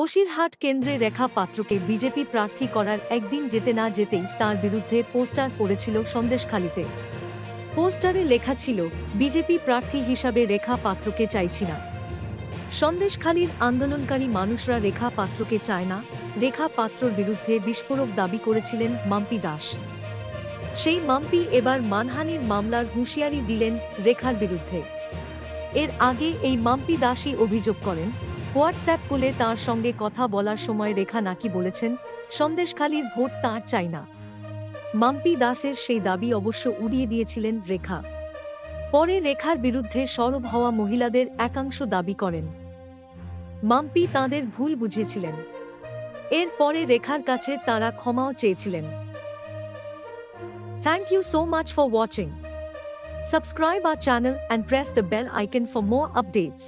বসিরহাট কেন্দ্রে রেখা পাত্রকে বিজেপি প্রার্থী করার একদিন যেতে না যেতেই তার বিরুদ্ধে পোস্টার পড়েছিল সন্দেশখালীতে। পোস্টারে লেখা ছিল, বিজেপি প্রার্থী হিসাবে রেখা পাত্রকে চাইছি না। সন্দেশখালীর আন্দোলনকারী মানুষরা রেখা পাত্রকে চায় না। রেখা পাত্রর বিরুদ্ধে বিস্ফোরক দাবি করেছিলেন মাম্পি দাস। সেই মাম্পি এবার মানহানির মামলার হুঁশিয়ারি দিলেন রেখার বিরুদ্ধে। এর আগে এই মাম্পি দাসই অভিযোগ করেন, হোয়াটসঅ্যাপ কলে তাঁর সঙ্গে কথা বলার সময় রেখা নাকি বলেছেন, সন্দেশখালীর ভোট তাঁর চাই না। মাম্পি দাসের সেই দাবি অবশ্য উড়িয়ে দিয়েছিলেন রেখা। পরে রেখার বিরুদ্ধে সরব হওয়া মহিলাদের একাংশ দাবি করেন, মাম্পি তাঁদের ভুল বুঝেছিলেন। এর পরে রেখার কাছে তাঁরা ক্ষমাও চেয়েছিলেন। Thank you so much for watching. Subscribe our channel and press the bell icon for more updates.